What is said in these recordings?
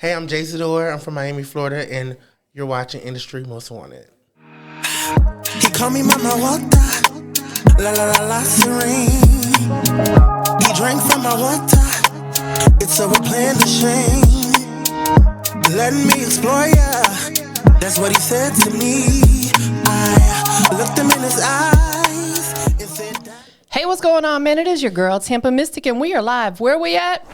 Hey, I'm JZidor. I'm from Miami, Florida, and you're watching Industry Most Wanted. He call me Mama Water, la la la la serene. He drank from my water, it's so we're playing the shame. Let me explore ya, that's what he said to me. I looked him in his eyes and said that. Hey, what's going on, man? It is your girl, TampaMystic, and we are live. Where we at?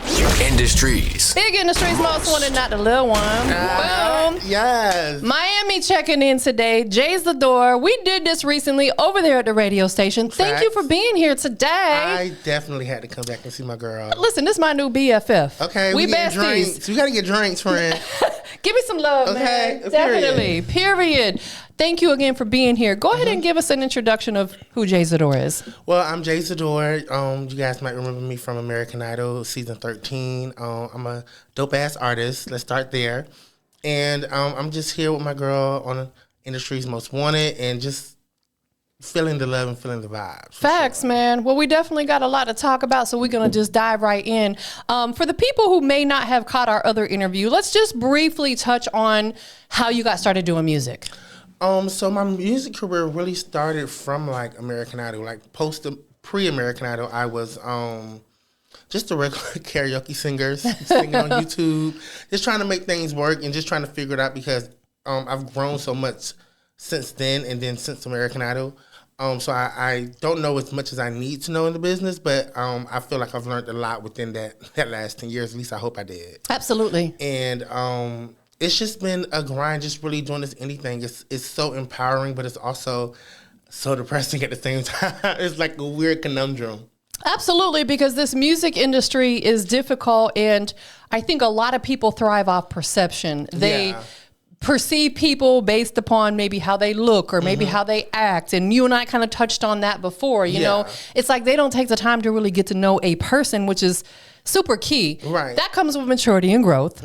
Industries. Big Industries, most wanted, not the little one. Boom. Yes. Miami checking in today. JZidor. We did this recently over there at the radio station. Thank you for being here today. I definitely had to come back and see my girl. Listen, this is my new BFF. Okay, we get besties. drinks. We got to get drinks, friend. Give me some love, Okay, man. Definitely. Period. Thank you again for being here. Go ahead and give us an introduction of who JZidor is. Well, I'm JZidor. You guys might remember me from American Idol season 13. I'm a dope ass artist. Let's start there. And I'm just here with my girl on Industry's Most Wanted and just feeling the love and feeling the vibes. Facts, man. Well, we definitely got a lot to talk about, so we're going to just dive right in. For the people who may not have caught our other interview, let's just briefly touch on how you got started doing music. So my music career really started from like American Idol, like pre-American Idol. I was just a regular karaoke singer, singing on YouTube, just trying to make things work and just trying to figure it out because I've grown so much since then and then since American Idol. So I don't know as much as I need to know in the business, but I feel like I've learned a lot within that last 10 years. At least I hope I did. Absolutely. And it's just been a grind, just really doing this anything. It's so empowering, but it's also so depressing at the same time. It's like a weird conundrum. Absolutely, because this music industry is difficult, and I think a lot of people thrive off perception. They perceive people based upon maybe how they look or maybe how they act. And you and I kind of touched on that before. You know, it's like they don't take the time to really get to know a person, which is super key. Right. That comes with maturity and growth.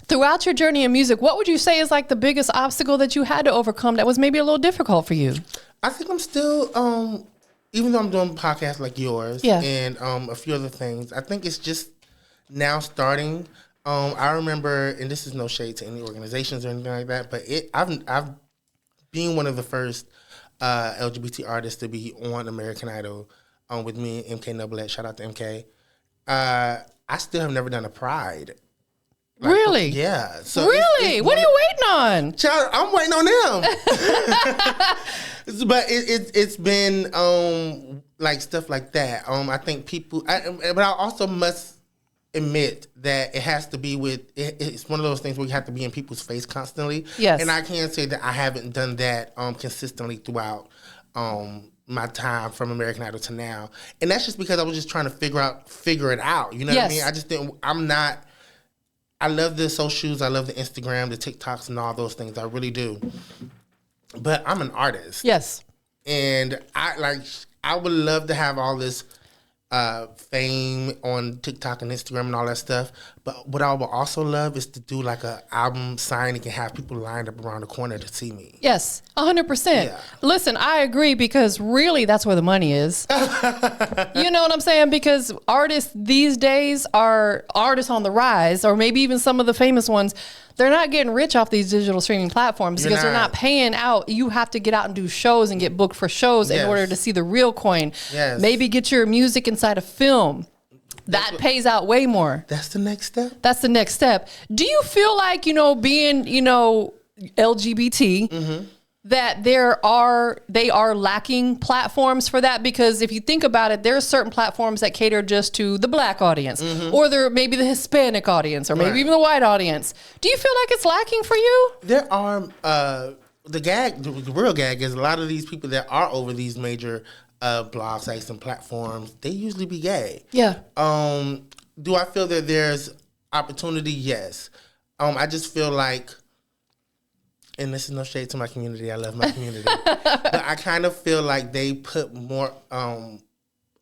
Throughout your journey in music, what would you say is like the biggest obstacle that you had to overcome that was maybe a little difficult for you? I think I'm still, even though I'm doing podcasts like yours and a few other things, I think it's just now starting. I remember, and this is no shade to any organizations or anything like that, but I've been one of the first LGBT artists to be on American Idol with me and MK Noblette. Shout out to MK. I still have never done a Pride. Like, really? Yeah. So really? it's what are you waiting on? Child, I'm waiting on them. But it's been like stuff like that. I think people, but I also must admit that it has to be it's one of those things where you have to be in people's face constantly. Yes. And I can't say that I haven't done that consistently throughout my time from American Idol to now. And that's just because I was just trying to figure it out. You know what I mean? I just didn't, I love the socials, I love the Instagram, the TikToks, and all those things. I really do. But I'm an artist. Yes. And I would love to have all this fame on TikTok and Instagram and all that stuff. But what I would also love is to do like a album signing and have people lined up around the corner to see me. Yes, 100%. Yeah. Listen, I agree because really that's where the money is. You know what I'm saying? Because artists these days are artists on the rise, or maybe even some of the famous ones. They're not getting rich off these digital streaming platforms because they're not paying out. You have to get out and do shows and get booked for shows in order to see the real coin. Yes. Maybe get your music inside a film. That pays out way more. That's the next step. That's the next step. Do you feel like, being, LGBT, that they are lacking platforms for that? Because if you think about it, there are certain platforms that cater just to the Black audience, or they're maybe the Hispanic audience, or maybe even the white audience. Do you feel like it's lacking for you? There are, the real gag is a lot of these people that are over these major blog sites and platforms, they usually be gay. Yeah. Do I feel that there's opportunity? Yes. I just feel like, and this is no shade to my community, I love my community, but I kind of feel like they put more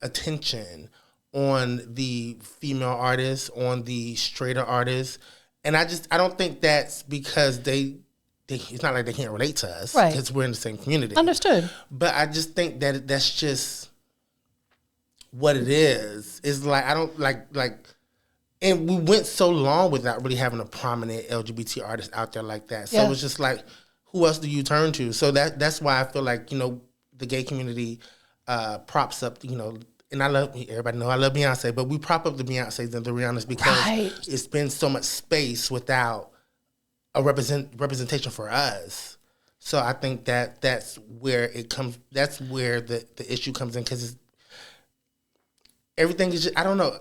attention on the female artists, on the straighter artists, and I don't think that's because it's not like they can't relate to us, right? Because we're in the same community. Understood. But I just think that that's just what it is. It's like I don't like And we went so long without really having a prominent LGBT artist out there like that. So it's just like, who else do you turn to? So that's why I feel like, the gay community props up, and everybody know I love Beyonce, but we prop up the Beyoncés and the Rihannas because it's been so much space without a representation for us. So I think that's where it comes. That's where the issue comes in, because everything is just, I don't know.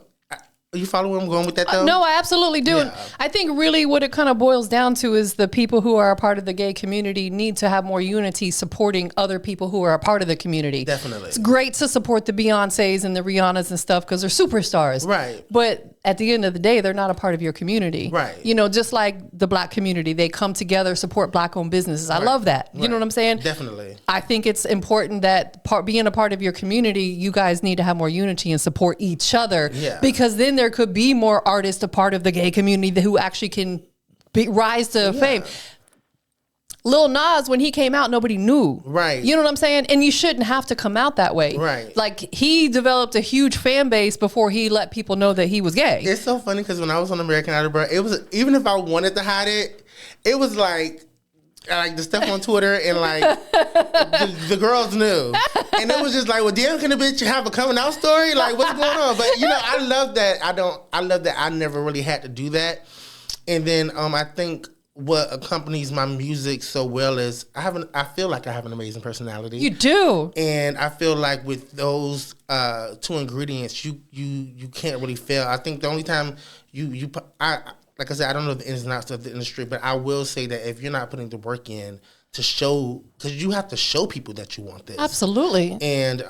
You follow where I'm going with that, though? No, I absolutely do. Yeah. And I think really what it kind of boils down to is the people who are a part of the gay community need to have more unity supporting other people who are a part of the community. Definitely. It's great to support the Beyoncés and the Rihannas and stuff because they're superstars. Right. But at the end of the day, they're not a part of your community. Right. Just like the Black community, they come together, support Black-owned businesses. I love that. You know what I'm saying? Definitely. I think it's important that being a part of your community, you guys need to have more unity and support each other. Yeah. Because then there could be more artists a part of the gay community who actually can rise to fame. Lil Nas, when he came out, nobody knew. Right. You know what I'm saying? And you shouldn't have to come out that way. Right. Like, he developed a huge fan base before he let people know that he was gay. It's so funny because when I was on American Idol, bro, it was, even if I wanted to hide it, it was like the stuff on Twitter and the girls knew. And it was just like, well, damn, can a bitch have a coming out story? Like, what's going on? But, I love that. I love that I never really had to do that. And then I think what accompanies my music so well is I feel like I have an amazing personality. You do. And I feel like with those two ingredients, you can't really fail. I think the only time like I said, I don't know the ins and outs of the industry, but I will say that if you're not putting the work in to show, because you have to show people that you want this. Absolutely. And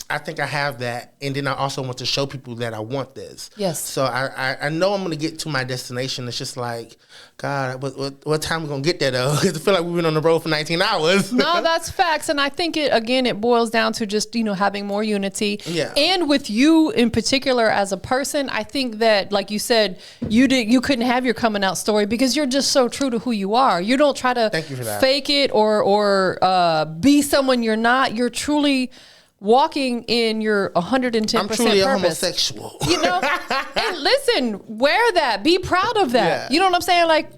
I think I have that, and then I also want to show people that I want this. Yes. So I know I'm going to get to my destination. It's just like, God, what time we going to get there, though? Because I feel like we've been on the road for 19 hours. No, that's facts. And I think it boils down to just, having more unity. Yeah. And with you in particular as a person, I think that, like you said, you couldn't have your coming out story because you're just so true to who you are. You don't try to Thank you for that. fake it or be someone you're not. You're truly walking in your 110% I'm truly purpose. a homosexual. And listen, wear that. Be proud of that. Yeah. You know what I'm saying? Like,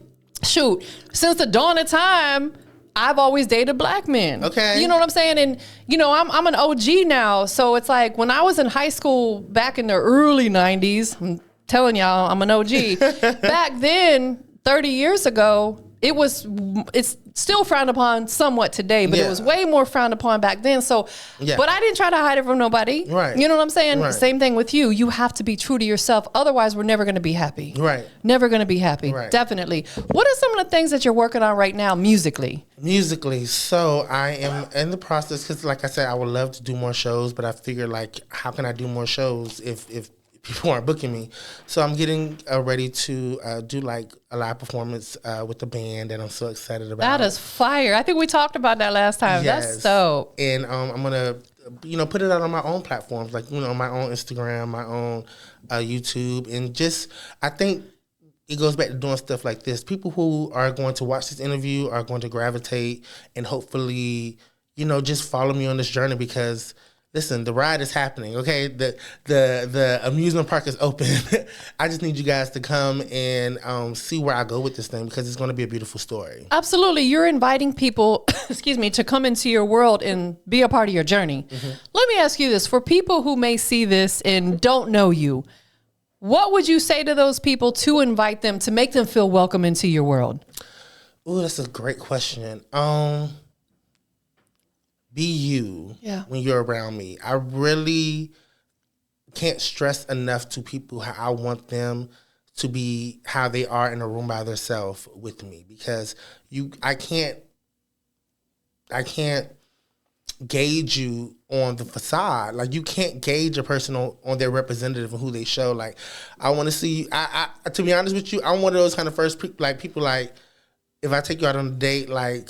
shoot, since the dawn of time, I've always dated Black men. Okay. You know what I'm saying? And, I'm an OG now. So it's like when I was in high school back in the early 90s, I'm telling y'all, I'm an OG. Back then, 30 years ago, it's still frowned upon somewhat today, but it was way more frowned upon back then. So, but I didn't try to hide it from nobody. Right. You know what I'm saying? Right. Same thing with you. You have to be true to yourself. Otherwise, we're never going to be happy. Right. Never going to be happy. Right. Definitely. What are some of the things that you're working on right now musically? So I am in the process, because like I said, I would love to do more shows, but I figure like, how can I do more shows if people aren't booking me? So I'm getting ready to do like a live performance with the band that I'm so excited about. That is fire. I think we talked about that last time. Yes. That's dope. And I'm gonna put it out on my own platforms, like my own Instagram, my own YouTube, and just I think it goes back to doing stuff like this. People who are going to watch this interview are going to gravitate and hopefully just follow me on this journey, because listen, the ride is happening, okay? The amusement park is open. I just need you guys to come and see where I go with this thing, because it's going to be a beautiful story. Absolutely. You're inviting people, to come into your world and be a part of your journey. Mm-hmm. Let me ask you this. For people who may see this and don't know you, what would you say to those people to invite them, to make them feel welcome into your world? Ooh, that's a great question. Be you when you're around me. I really can't stress enough to people how I want them to be, how they are in a room by themselves with me, because I can't gauge you on the facade. Like, you can't gauge a person on their representative and who they show. Like, I want to see. I to be honest with you, I'm one of those kind of first people. Like, if I take you out on a date, like,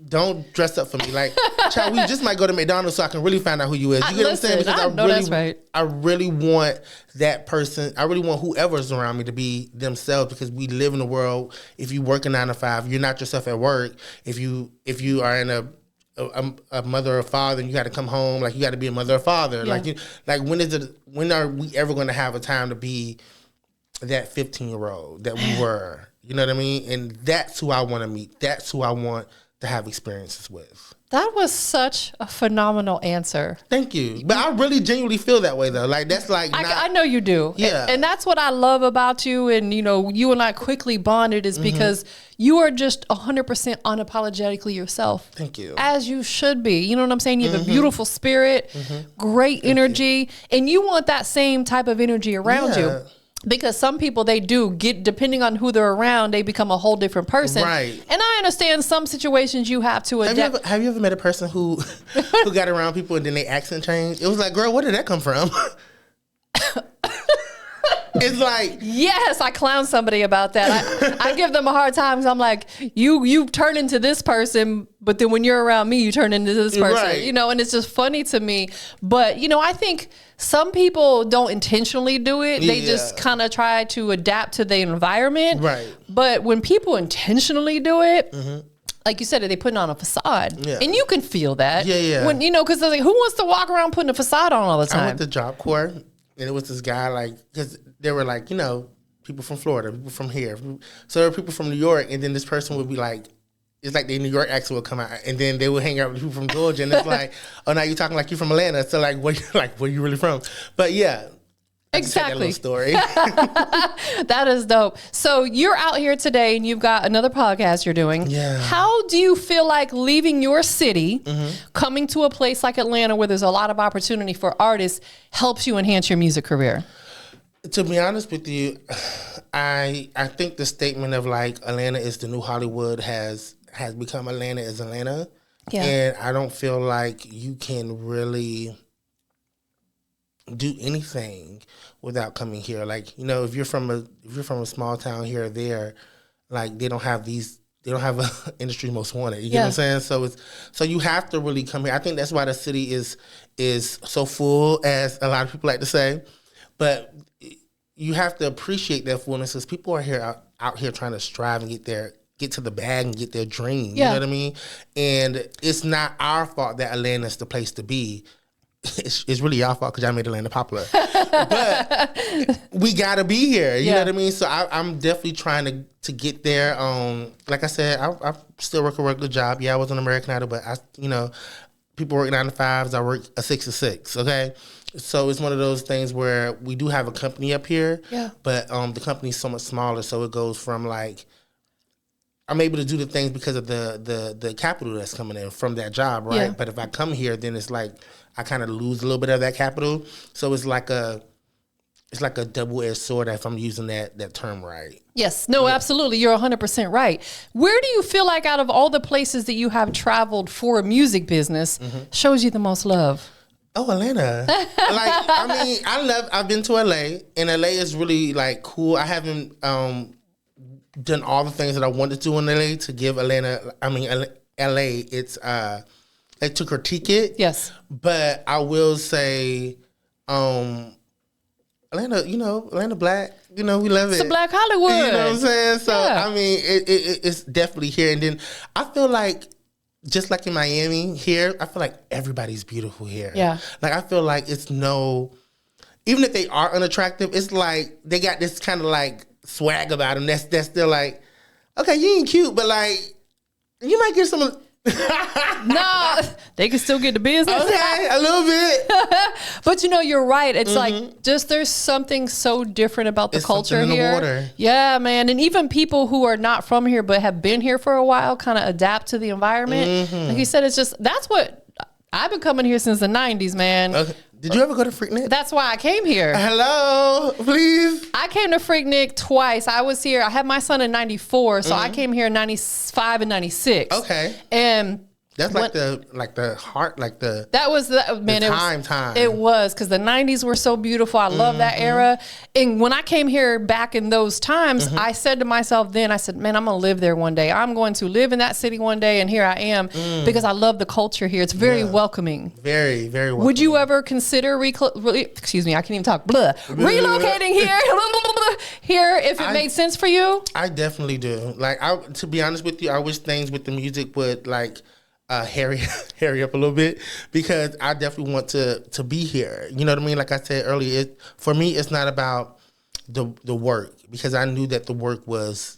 don't dress up for me. Like, child, we just might go to McDonald's so I can really find out who you is. You get what I'm saying? Because I really want that person. I really want whoever's around me to be themselves, because we live in a world. If you work a 9 to 5, you're not yourself at work. If you are in a mother or father and you got to come home, like, you got to be a mother or father. Yeah. When are we ever going to have a time to be that 15-year-old that we were. You know what I mean? And that's who I want to meet. That's who I want to have experiences with. That was such a phenomenal answer. Thank you. But I really genuinely feel that way, though. Like, that's like I know you do. Yeah. And that's what I love about you. And, you know, you and I quickly bonded is because you are just 100% unapologetically yourself. Thank you. As you should be. You know what I'm saying? You have a beautiful spirit, great energy, and you want that same type of energy around you. Because some people, they do get, depending on who they're around, they become a whole different person. Right. And I understand some situations you have to adapt. Have you ever met a person who got around people and then they accent changed? It was like, girl, where did that come from? It's like, yes, I clown somebody about that. I give them a hard time because I'm like, you turn into this person, but then when you're around me, you turn into this person, right. you know, and it's just funny to me. But, you know, I think some people don't intentionally do it. They just kind of try to adapt to the environment. Right. But when people intentionally do it, like you said, they put on a facade, and you can feel that. Yeah. When, you know, because like, who wants to walk around putting a facade on all the time? I went to Job Corps, and it was this guy, like, because they were like, you know, people from Florida, people from here. So there were people from New York, and then this person would be like, it's like the New York accent would come out, and then they would hang out with people from Georgia, and it's like, oh, now you're talking like you're from Atlanta. So like, where you really from? But yeah. Exactly. That story. That is dope. So you're out here today and you've got another podcast you're doing. Yeah. How do you feel like leaving your city, coming to a place like Atlanta where there's a lot of opportunity for artists, helps you enhance your music career? To be honest with you, I think the statement of like Atlanta is the new Hollywood has become Atlanta is Atlanta. Yeah. And I don't feel like you can really do anything without coming here. Like, you know, if you're from a small town here or there, like they don't have a industry most wanted. You get what I'm saying? So you have to really come here. I think that's why the city is so full, as a lot of people like to say. But you have to appreciate that fullness, because people are out here trying to strive and get to the bag and get their dream. You know what I mean? And it's not our fault that Atlanta is the place to be. It's really y'all fault because y'all made Atlanta popular. But we gotta be here. You know what I mean? So I'm definitely trying to get there. Like I said, I still work a regular job. Yeah, I was on American Idol, but people work 9 to 5s. I work a 6 to 6. Okay, so it's one of those things where we do have a company up here. Yeah. But the company's so much smaller, so it goes from like, I'm able to do the things because of the capital that's coming in from that job, right? Yeah. But if I come here, then it's like I kind of lose a little bit of that capital. So it's like a double-edged sword if I'm using that term right. Yes. No, absolutely. You're 100% right. Where do you feel like out of all the places that you have traveled for a music business shows you the most love? Oh, Atlanta. Like, I mean, I've been to LA, and LA is really like cool. I haven't done all the things that I wanted to do in LA to give LA it's like to critique it. Yes. But I will say Atlanta, Atlanta black, we love it. It's a black Hollywood. You know what I'm saying? So I mean it's definitely here. And then I feel like just like in Miami here, I feel like everybody's beautiful here. Yeah. Like I feel like even if they are unattractive, it's like they got this kind of like swag about them that's still like, okay, you ain't cute, but like you might get some no, they can still get the business. Okay, a little bit. But you're right. It's like just there's something so different about the culture here. The water. Yeah, man. And even people who are not from here but have been here for a while kind of adapt to the environment. Like you said, it's just that's what I've been coming here since the 90s, man. Okay. Did you ever go to Freaknik? That's why I came here. Hello, please. I came to Freaknik twice. I was here. I had my son in 94, so I came here in 95 and 96. Okay. And that's like the heart, like the that was the man. Time. It was because the 90s were so beautiful. I love that era. And when I came here back in those times, I said to myself then, I said, man, I'm gonna live there one day. I'm going to live in that city one day, and here I am because I love the culture here. It's very welcoming. Very, very welcoming. Would you ever consider excuse me, I can't even talk. Relocating here if it made sense for you? I definitely do. Like, to be honest with you, I wish things with the music would like hurry up a little bit, because I definitely want to be here. You know what I mean? Like I said earlier, for me, it's not about the work, because I knew that the work was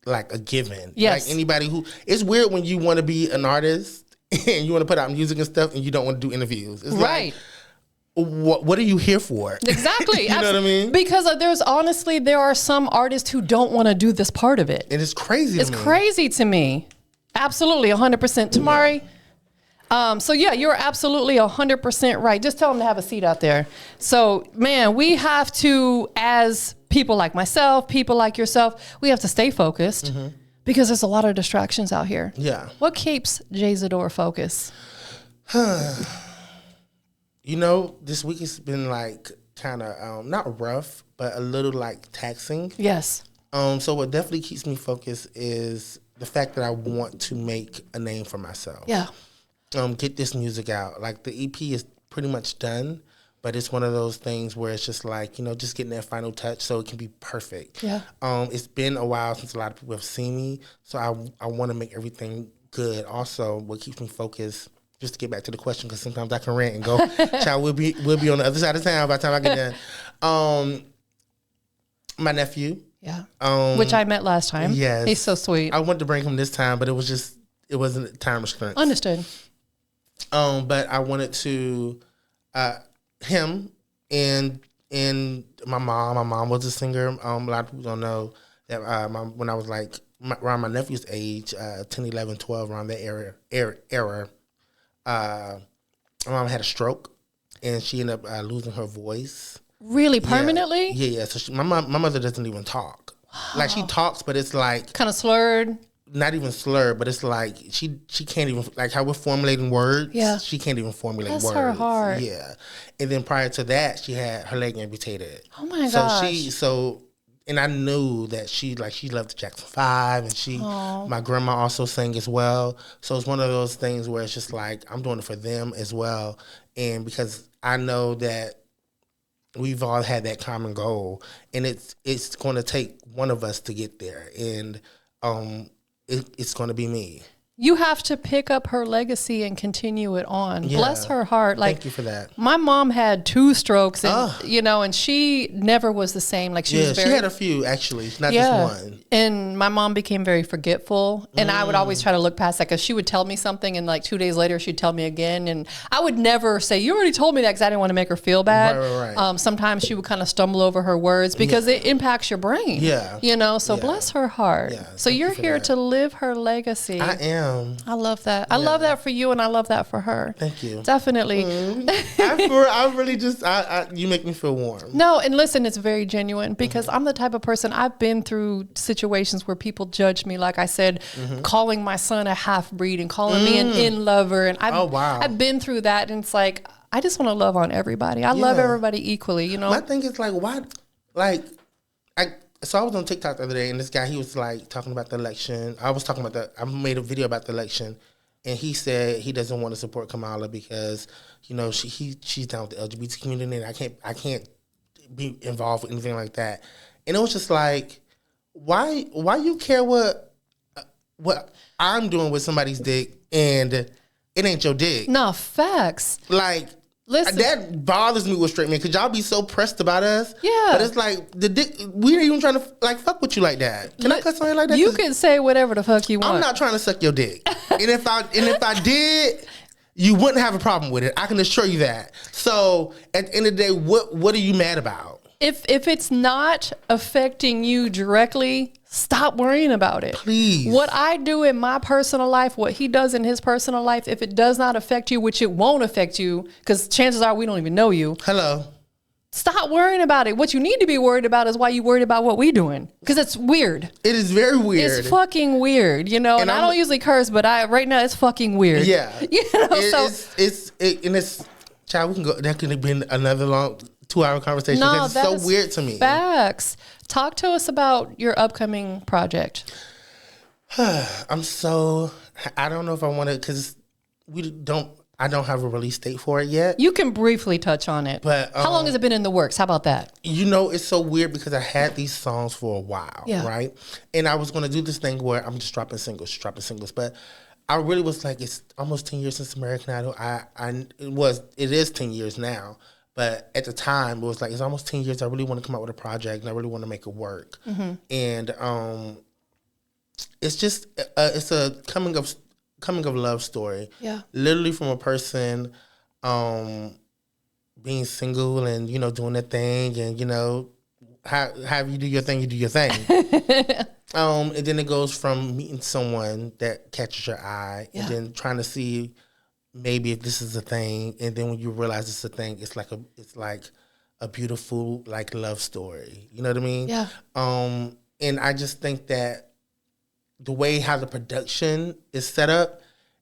like a given. Yes. Like anybody who, it's weird when you want to be an artist and you want to put out music and stuff and you don't want to do interviews. It's right. Like, what are you here for? Exactly. You know what I mean? Because there are some artists who don't want to do this part of it. And it's crazy. It's crazy to me. Absolutely, 100%. Tamari. So yeah, you're absolutely 100% right. Just tell them to have a seat out there. So man, we have to, as people like myself, people like yourself, we have to stay focused because there's a lot of distractions out here. Yeah. What keeps JZidor focused? You know, this week has been like kind of not rough, but a little like taxing. Yes. So what definitely keeps me focused is the fact that I want to make a name for myself. Yeah. Get this music out. Like the EP is pretty much done, but it's one of those things where it's just like, you know, just getting that final touch so it can be perfect. Yeah. It's been a while since a lot of people have seen me, so I want to make everything good. Also, what keeps me focused, just to get back to the question, because sometimes I can rant and go, child, we'll be on the other side of town by the time I get done. My nephew. Yeah. Which I met last time. Yes. He's so sweet. I wanted to bring him this time, but it wasn't time restraints. Understood. But I wanted to him and my mom. My mom was a singer. A lot of people don't know that when I was like around my nephew's age, 10, 11, 12, around that era, my mom had a stroke and she ended up losing her voice. Really, permanently? Yeah. So my mother doesn't even talk. Wow. Like she talks, but it's like kind of slurred. Not even slurred, but it's like she can't even, like how we're formulating words. Yeah. She can't even formulate words. That's her heart. Yeah. And then prior to that, she had her leg amputated. Oh my gosh. And I knew that she loved the Jackson 5, and my grandma also sang as well. So it's one of those things where it's just like, I'm doing it for them as well. And because I know that we've all had that common goal, and it's going to take one of us to get there. And, it's going to be me. You have to pick up her legacy and continue it on. Yeah. Bless her heart. Like, thank you for that. My mom had 2 strokes, and and she never was the same. Like she had a few actually, not just one. And my mom became very forgetful, and I would always try to look past that because she would tell me something, and like 2 days later she'd tell me again, and I would never say, "You already told me that," because I didn't want to make her feel bad. Right. Sometimes she would kind of stumble over her words because it impacts your brain. Yeah. So bless her heart. Yeah. So you're here to live her legacy. I am. I love that. I love that for you, and I love that for her. Thank you. Definitely. I really just, you make me feel warm. No, and listen, it's very genuine because I'm the type of person, I've been through situations where people judge me, like I said, calling my son a half-breed and calling me an in-lover. And I've been through that, and it's like, I just want to love on everybody. I love everybody equally, you know? My thing is like, why, like, so I was on TikTok the other day, and this guy, he was like talking about the election. I made a video about the election, and he said he doesn't want to support Kamala because, you know, she's down with the LGBT community, and I can't be involved with anything like that. And it was just like, why you care what I'm doing with somebody's dick and it ain't your dick? No, facts. Like, listen, that bothers me with straight men because y'all be so pressed about us. Yeah. But it's like, the dick, we ain't even trying to like fuck with you like that. Can I cuss on you like that? You can say whatever the fuck you want. I'm not trying to suck your dick. and if I did, you wouldn't have a problem with it. I can assure you that. So at the end of the day, what are you mad about? If it's not affecting you directly, stop worrying about it. Please. What I do in my personal life, what he does in his personal life, if it does not affect you, which it won't affect you, because chances are we don't even know you. Hello. Stop worrying about it. What you need to be worried about is why you worried about what we doing. Because it's weird. It is very weird. It's fucking weird, you know. And I don't usually curse, but right now it's fucking weird. Yeah. You know, it's child, we can go. That could have been another long 2-hour conversation. No, it's so weird to me. Facts. Talk to us about your upcoming project. I don't know if I want to, because I don't have a release date for it yet. You can briefly touch on it. But how long has it been in the works? How about that? You know, it's so weird because I had these songs for a while, right? And I was going to do this thing where I'm just dropping singles. But I really was like, it's almost 10 years since American Idol. It is 10 years now. But at the time, it was like, it's almost 10 years. I really want to come out with a project, and I really want to make it work. And it's just it's a coming of love story. Yeah, literally from a person being single and doing their thing, and how you do your thing, you do your thing. And then it goes from meeting someone that catches your eye, and then trying to see maybe if this is a thing, and then when you realize it's a thing, it's like a beautiful like love story. You know what I mean? Yeah. And I just think that the way how the production is set up,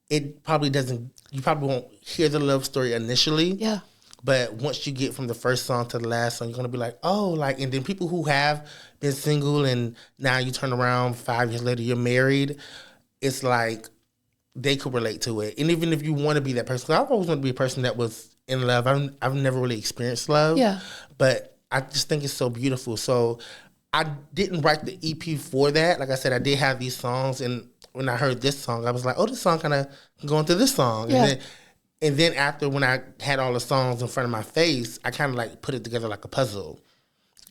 it probably doesn't. You probably won't hear the love story initially. Yeah. But once you get from the first song to the last song, you're gonna be like, oh, like, and then people who have been single and now you turn around 5 years later, you're married. It's like they could relate to it. And even if you want to be that person, 'cause I've always wanted to be a person that was in love. I've never really experienced love. Yeah. But I just think it's so beautiful. So I didn't write the EP for that. Like I said, I did have these songs, and when I heard this song, I was like, oh, this song kind of going to this song. Yeah. And then after, when I had all the songs in front of my face, I kind of like put it together like a puzzle.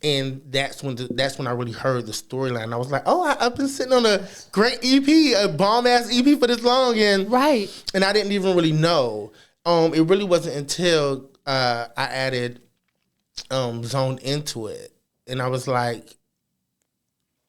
And that's when I really heard the storyline. I was like, oh, I've been sitting on a great EP, a bomb-ass EP for this long. And I didn't even really know. It really wasn't until I added Zoned into it. And I was like,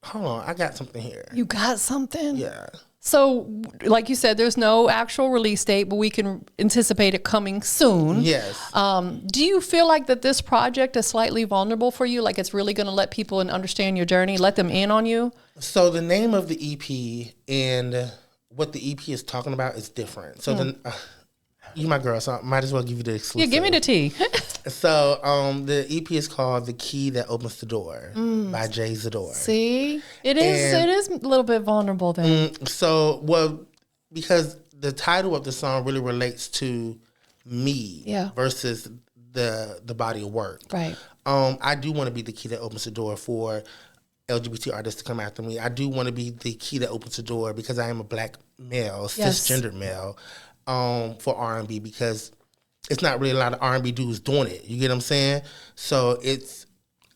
hold on, I got something here. You got something? Yeah. So, like you said, there's no actual release date, but we can anticipate it coming soon. Yes. Do you feel like that this project is slightly vulnerable for you? Like it's really going to let people understand your journey, let them in on you? So the name of the EP and what the EP is talking about is different. So you my girl, so I might as well give you the exclusive. Yeah, give me the tea. So the EP is called The Key That Opens the Door by JZidor. See? It is a little bit vulnerable then. Because the title of the song really relates to me versus the body of work. Right. I do want to be the key that opens the door for LGBT artists to come after me. I do want to be the key that opens the door because I am a black male, cisgendered male, for R&B, because it's not really a lot of R&B dudes doing it. You get what I'm saying? So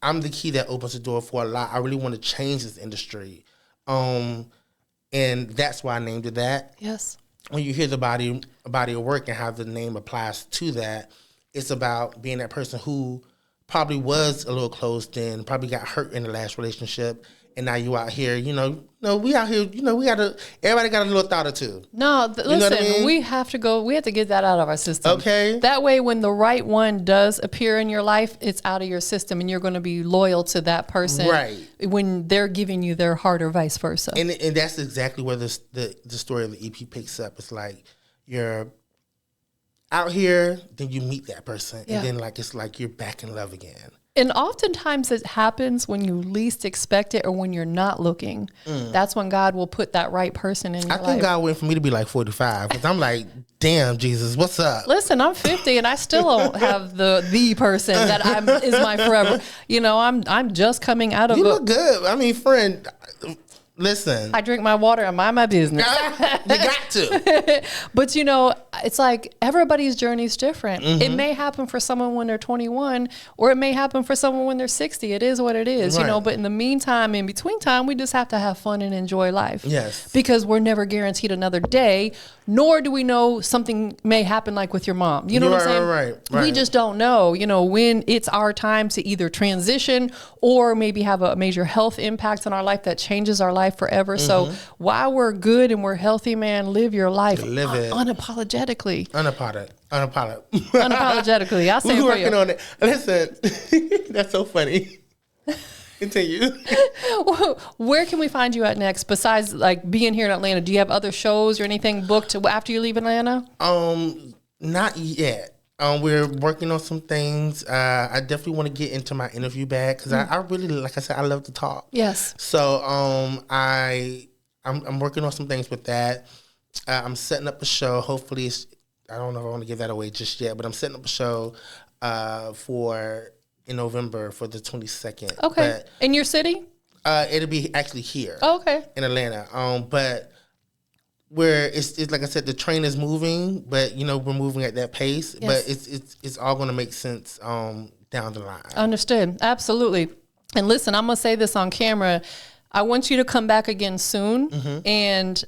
I'm the key that opens the door for a lot. I really want to change this industry. And that's why I named it that. Yes. When you hear the body of work and how the name applies to that, it's about being that person who probably was a little closed in, probably got hurt in the last relationship, and now you out here, we out here, everybody got a little thought or two. No, listen, we have to get that out of our system. Okay. That way, when the right one does appear in your life, it's out of your system and you're going to be loyal to that person. Right. When they're giving you their heart or vice versa. And that's exactly where the story of the EP picks up. It's like you're out here, then you meet that person, and then it's like you're back in love again. And oftentimes it happens when you least expect it or when you're not looking. That's when God will put that right person in your life. I think God waited for me to be like 45 because I'm like, damn, Jesus, what's up? Listen, I'm 50 and I still don't have the person that is my forever. I'm just coming out of You look good. I mean, friend, listen. I drink my water and mind my business. You got to. But, it's like everybody's journey is different. It may happen for someone when they're 21 or it may happen for someone when they're 60. It is what it is, But in the meantime, in between time, we just have to have fun and enjoy life. Yes. Because we're never guaranteed another day, nor do we know something may happen like with your mom. You know what I'm saying? Right. We just don't know, when it's our time to either transition or maybe have a major health impact on our life that changes our life forever. So while we're good and we're healthy, man, live your life unapologetically. Unapologetically. I'll say it for you. We're working on it. Listen, that's so funny. Continue. Where can we find you at next besides being here in Atlanta? Do you have other shows or anything booked after you leave Atlanta? Not yet. We're working on some things. I definitely want to get into my interview bag because I really, like I said, I love to talk. Yes. So I'm working on some things with that. I'm setting up a show. Hopefully, I don't know if I want to give that away just yet, but I'm setting up a show in November for the 22nd. Okay. But, in your city? It'll be actually here. Oh, okay. In Atlanta. But where it's like I said, the train is moving, but we're moving at that pace. Yes. But it's all going to make sense down the line. Understood. Absolutely. And listen, I'm going to say this on camera. I want you to come back again soon, and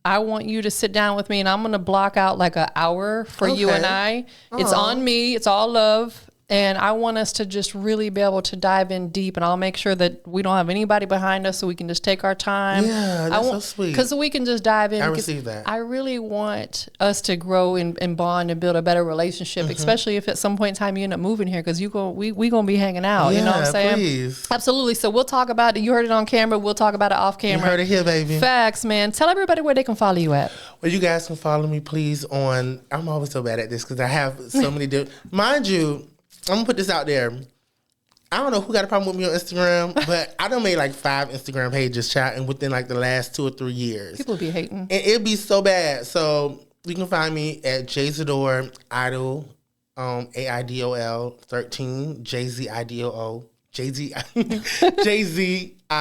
I want you to sit down with me, and I'm going to block out like an hour for you and I. It's on me. It's all love. And I want us to just really be able to dive in deep, and I'll make sure that we don't have anybody behind us, so we can just take our time. Yeah, that's so sweet. Because we can just dive in. I receive that. I really want us to grow and bond and build a better relationship, especially if at some point in time you end up moving here, because we going to be hanging out. Yeah, you know what I'm saying? Please. Absolutely. So we'll talk about it. You heard it on camera. We'll talk about it off camera. You heard it here, baby. Facts, man. Tell everybody where they can follow you at. Well, you guys can follow me, please, on... I'm always so bad at this because I have so many different... Mind you, I'm going to put this out there. I don't know who got a problem with me on Instagram, but I done made like 5 Instagram pages chatting within like the last 2 or 3 years. People be hating. And it'd be so bad. So you can find me at JZidor Idol, AIDOL 13, JZIDOO,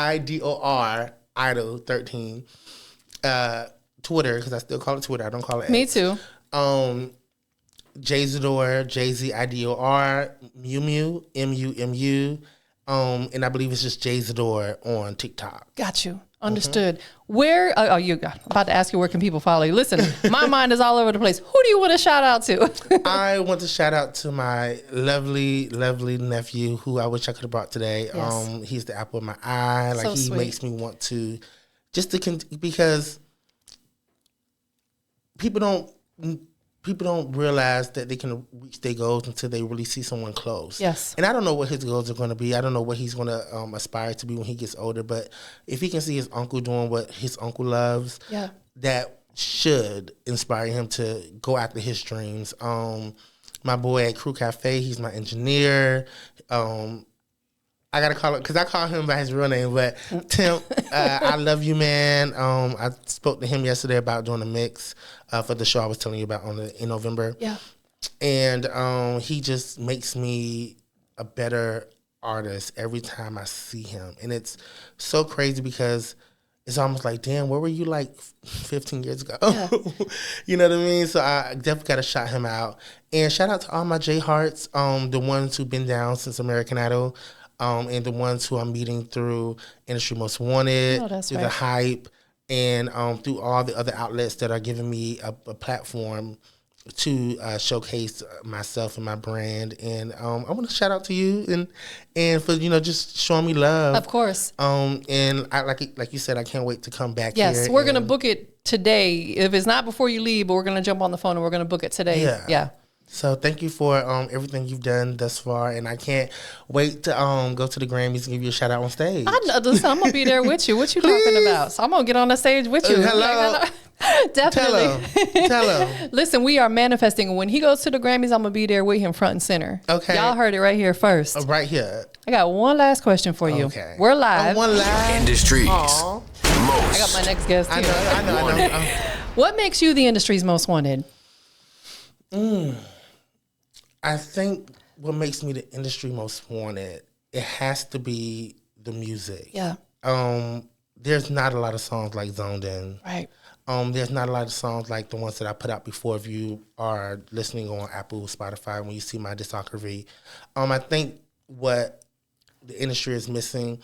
JZIDOR Idol 13. Twitter, because I still call it Twitter. I don't call it X. Me too. JZidor, JZIDOR, Mumu, MUMU, and I believe it's just JZidor on TikTok. Got you. Understood. Where, you about to ask you where can people follow you. Listen, my mind is all over the place. Who do you want to shout out to? I want to shout out to my lovely, lovely nephew, who I wish I could have brought today. Yes. He's the apple of my eye. Like, so he sweet. Makes me want to, because people don't realize that they can reach their goals until they really see someone close. Yes. And I don't know what his goals are going to be. I don't know what he's going to aspire to be when he gets older. But if he can see his uncle doing what his uncle loves, that should inspire him to go after his dreams. My boy at Crew Cafe, he's my engineer. I got to call it, because I call him by his real name, but Tim, I love you, man. I spoke to him yesterday about doing a mix for the show I was telling you about in November. Yeah. And he just makes me a better artist every time I see him. And it's so crazy because it's almost like, damn, where were you like 15 years ago? Yeah. You know what I mean? So I definitely got to shout him out. And shout out to all my J-Hearts, the ones who've been down since American Idol. And the ones who I'm meeting through Industry Most Wanted, through the Hype, and through all the other outlets that are giving me a platform to showcase myself and my brand. And I want to shout out to you and for just showing me love. Of course. And I like you said, I can't wait to come back here. Yes, we're gonna book it today. If it's not before you leave, but we're gonna jump on the phone and we're gonna book it today. Yeah. So thank you for everything you've done thus far, and I can't wait to go to the Grammys and give you a shout out on stage. I know, listen, I'm gonna be there with you. What you talking about? So I'm gonna get on the stage with you. Hello. Definitely. Tell him. Listen, we are manifesting. When he goes to the Grammys, I'm gonna be there with him front and center. Okay. Y'all heard it right here first. Right here. I got one last question for you. Okay. We're live. One live. Industries. I got my next guest here. I know. What makes you the industry's most wanted? I think what makes me the industry most wanted, it has to be the music. Yeah. There's not a lot of songs like Zoned In. Right. There's not a lot of songs like the ones that I put out before. If you are listening on Apple, Spotify, when you see my discography, I think what the industry is missing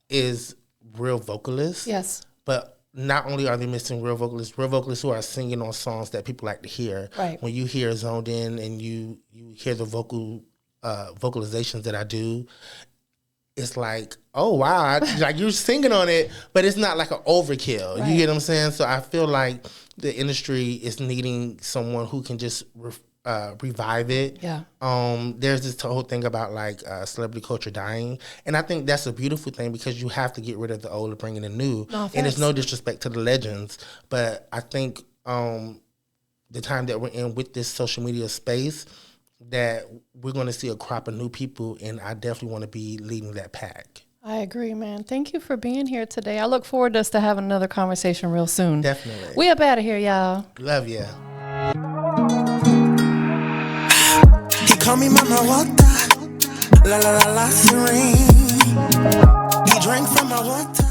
is real vocalists. Yes. But not only are they missing real vocalists who are singing on songs that people like to hear. Right. When you hear Zoned In and you hear the vocalizations that I do, it's like, oh wow, like you're singing on it, but it's not like an overkill. Right. You get what I'm saying? So I feel like the industry is needing someone who can just revive it. Yeah. There's this whole thing about like celebrity culture dying, and I think that's a beautiful thing because you have to get rid of the old and bring in the new. And it's no disrespect to the legends, but I think the time that we're in with this social media space, that we're going to see a crop of new people, and I definitely want to be leading that pack. I agree, man. Thank you for being here today. I look forward to us to having another conversation real soon. Definitely. We up out of here, y'all. Love ya. He call me Mama Water, la la la la serene. He drank from my water.